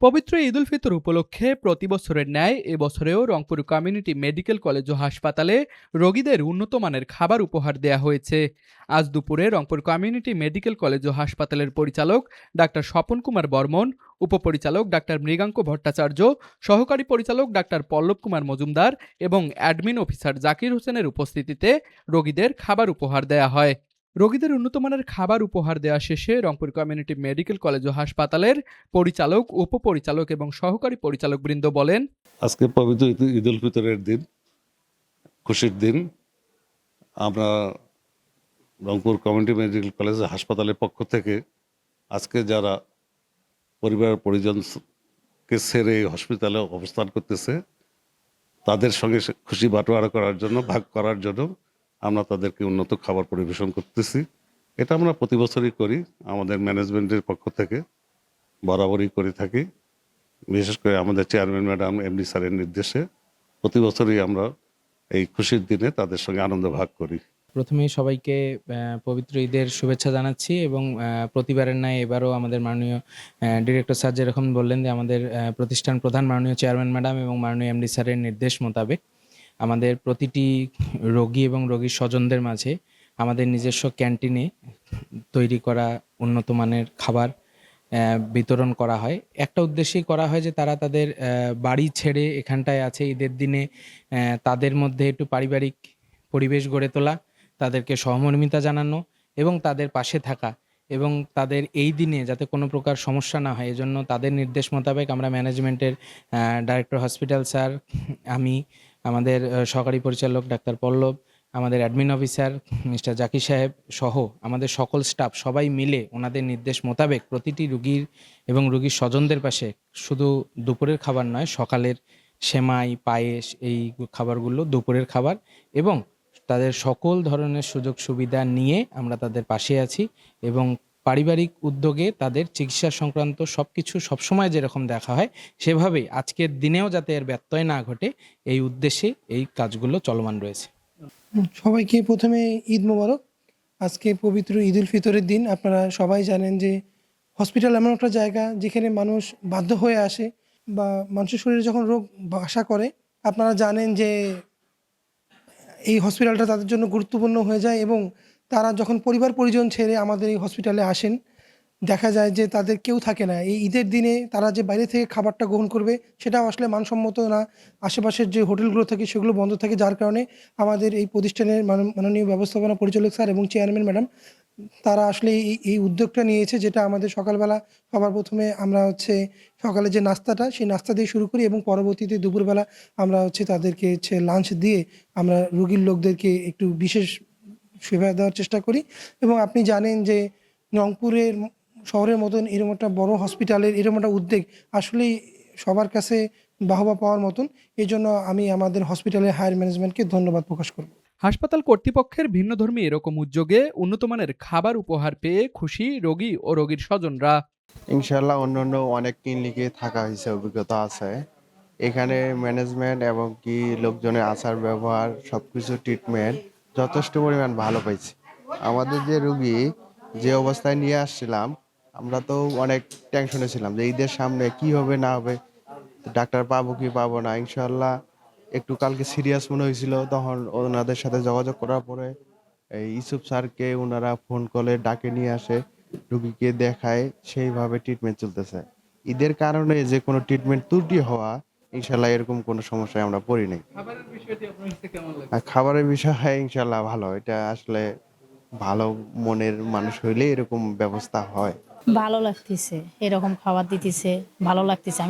পবিত্র ঈদ উল ফিতর উপলক্ষে প্রতি বছরের ন্যায় এবছরেও রংপুর কমিউনিটি মেডিকেল কলেজ ও হাসপাতালে রোগীদের উন্নত মানের খাবার উপহার দেয়া হয়েছে। আজ দুপুরে রংপুর কমিউনিটি মেডিকেল কলেজ ও হাসপাতালের পরিচালক ডাক্তার স্বপন কুমার বর্মন, উপপরিচালক ডাক্তার মৃগাঙ্ক ভট্টাচার্য, সহকারী পরিচালক ডাক্তার পল্লব কুমার মজুমদার এবং অ্যাডমিন অফিসার জাকির হোসেনের উপস্থিতিতে রোগীদের খাবার উপহার দেয়া হয়। রোগীদের উন্নতমানের খাবার উপহার দেওয়া শেষে রংপুর কমিউনিটি মেডিকেল কলেজ ও হাসপাতালের পরিচালক, উপপরিচালক এবং সহকারী পরিচালকবৃন্দ বলেন, আজকে পবিত্র ঈদ উল ফিতরের দিন, খুশির দিন। আমরা রংপুর কমিউনিটি মেডিকেল কলেজ হাসপাতালের পক্ষ থেকে আজকে যারা পরিবার পরিজনকে ছেড়ে হসপিটালে অবস্থান করতেছে তাদের সঙ্গে খুশি বাটোয়ারা করার জন্য, ভাগ করার জন্য আমরা তাদেরকে উন্নত খাবার পরিবেশন করতেছি। এটা আমরা প্রতি বছরই করি, আমাদের ম্যানেজমেন্টের পক্ষ থেকে বরাবরই করে থাকি। বিশেষ করে আমাদের চেয়ারম্যান ম্যাডাম, এমডি স্যারের নির্দেশে প্রতি বছরই আমরা এই খুশির দিনে তাদের সঙ্গে আনন্দ ভাগ করি। প্রথমেই সবাইকে পবিত্র ঈদের শুভেচ্ছা জানাচ্ছি এবং প্রতিবারের ন্যায় এবারও আমাদের মাননীয় ডিরেক্টর স্যার যেরকম বললেন যে আমাদের প্রতিষ্ঠান প্রধান মাননীয় চেয়ারম্যান ম্যাডাম এবং মাননীয় এমডি স্যারের নির্দেশ মোতাবেক আমাদের প্রতিটি রোগী এবং রোগীর স্বজনদের মাঝে আমাদের নিজস্ব ক্যান্টিনে তৈরি করা উন্নত মানের খাবার বিতরণ করা হয়। একটা উদ্দেশ্যেই করা হয় যে তারা তাদের বাড়ি ছেড়ে এখানটায় আছে ঈদের দিনে, তাদের মধ্যে একটু পারিবারিক পরিবেশ গড়ে তোলা, তাদেরকে সহমর্মিতা জানানো এবং তাদের পাশে থাকা এবং তাদের এই দিনে যাতে কোনো প্রকার সমস্যা না হয় এজন্য তাদের নির্দেশ মোতাবেক আমরা ম্যানেজমেন্টের ডাইরেক্টর হসপিটাল স্যার, আমি, আমাদের সহকারী পরিচালক ডাক্তার পল্লব, আমাদের অ্যাডমিন অফিসার মিস্টার জাকির সাহেব সহ আমাদের সকল স্টাফ সবাই মিলে ওনাদের নির্দেশ মোতাবেক প্রতিটি রুগীর এবং রুগীর স্বজনদের পাশে শুধু দুপুরের খাবার নয়, সকালের সেমাই, পায়েস এই খাবারগুলো দুপুরের খাবার এবং তাদের সকল ধরনের সুযোগ সুবিধা নিয়ে আমরা তাদের পাশে আছি এবং পারিবারিক উদ্যোগে তাদের চিকিৎসা সংক্রান্ত সবকিছু সবসময় যেরকম দেখা হয় সেভাবেই আজকের দিনেও যাতে এর ব্যত্যয় না ঘটে এই উদ্দেশ্যে এই কাজগুলো চলমান রয়েছে। সবাইকে প্রথমে ঈদ মোবারক। আজকে পবিত্র ঈদ উল ফিতরের দিন। আপনারা সবাই জানেন যে হসপিটাল এমন একটা জায়গা যেখানে মানুষ বাধ্য হয়ে আসে বা মানুষের শরীরে যখন রোগ বাসা করে, আপনারা জানেন যে এই হসপিটালটা তাদের জন্য গুরুত্বপূর্ণ হয়ে যায় এবং তারা যখন পরিবার পরিজন ছেড়ে আমাদের এই হসপিটালে আসেন, দেখা যায় যে তাদের কেউ থাকে না। এই ঈদের দিনে তারা যে বাইরে থেকে খাবারটা গ্রহণ করবে সেটাও আসলে মানসম্মত না। আশেপাশের যে হোটেলগুলো থাকে সেগুলো বন্ধ থাকে, যার কারণে আমাদের এই প্রতিষ্ঠানের মাননীয় ব্যবস্থাপনা পরিচালক স্যার এবং চেয়ারম্যান ম্যাডাম তারা আসলে এই উদ্যোগটা নিয়েছে, যেটা আমাদের সকালবেলা সবার প্রথমে আমরা সকালে যে নাস্তাটা সেই নাস্তা দিয়ে শুরু করি এবং পরবর্তীতে দুপুরবেলা আমরা তাদেরকে লাঞ্চ দিয়ে আমরা রোগীর লোকদেরকে একটু বিশেষ সেবা দেওয়ার চেষ্টা করি। এবং আপনি জানেন যে রংপুরের শহরের মতন এরকম একটা বড় হসপিটালের এরকম একটা উদ্যোগ আসলেই সবার কাছে বাহবা পাওয়ার মতন। এই জন্য আমি আমাদের হসপিটালের হায়ার ম্যানেজমেন্টকে ধন্যবাদ প্রকাশ করব। হাসপাতাল কর্তৃপক্ষের ভিন্নধর্মী এরকম উদ্যোগে উন্নতমানের খাবার উপহার পেয়ে খুশি রোগী ও রোগীর স্বজনরা। ইনশাল্লাহ অন্যান্য অনেক ক্লিনিকে থাকা হয়েছে, অভিজ্ঞতা আছে। এখানে ম্যানেজমেন্ট এবং কি লোকজনের আচার ব্যবহার সবকিছু ট্রিটমেন্ট যথেষ্ট পরিমাণ ভালো পাইছি। আমাদের যে রুগী যে অবস্থায় নিয়ে আসছিলাম আমরা তো অনেক টেনশনে ছিলাম যে ঈদের সামনে কি হবে না হবে, ডাক্তার পাবো কি পাবো না। ইনশাল্লাহ একটু কালকে সিরিয়াস মনে হয়েছিল, তখন ওনাদের সাথে যোগাযোগ করার পরে এই ইউসুফ স্যারকে ওনারা ফোন কলে ডাকে নিয়ে আসে, রুগীকে দেখায়, সেইভাবে ট্রিটমেন্ট চলতেছে। ঈদের কারণে যে কোনো ট্রিটমেন্ট ত্রুটি হওয়া ইনশাল্লাহ এরকম কোনো সমস্যায় আমরা পড়ি নাই। আর খাবারের বিষয় ইনশাল্লাহ ভালো, এটা আসলে ভালো মনের মানুষ হইলে এরকম ব্যবস্থা হয়। ভালো লাগতেছে, এরকম খাবার দিতেছে, ভালো লাগতেছে।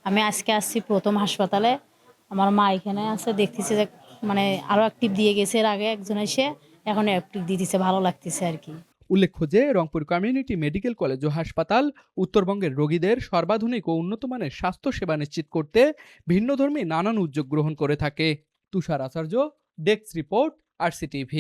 আমি আজকে আসছি প্রথম হাসপাতালে, আমার মা এখানে আছে, দেখতেছে যে মানে আরো অ্যাক্টিভ দিয়ে গেছে, এর আগে একজন এসে এখন অ্যাক্টিভ দিতেছে, ভালো লাগতেছে আর কি। উল্লেখ্য যে রংপুর কমিউনিটি মেডিকেল কলেজ ও হাসপাতাল উত্তরবঙ্গের রোগীদের সর্বাধুনিক ও উন্নতমানের স্বাস্থ্য সেবা নিশ্চিত করতে ভিন্নধর্মী নানান উদ্যোগ গ্রহণ করে থাকে। তুষার আচার্য, ডেস্ক রিপোর্ট, RCTV।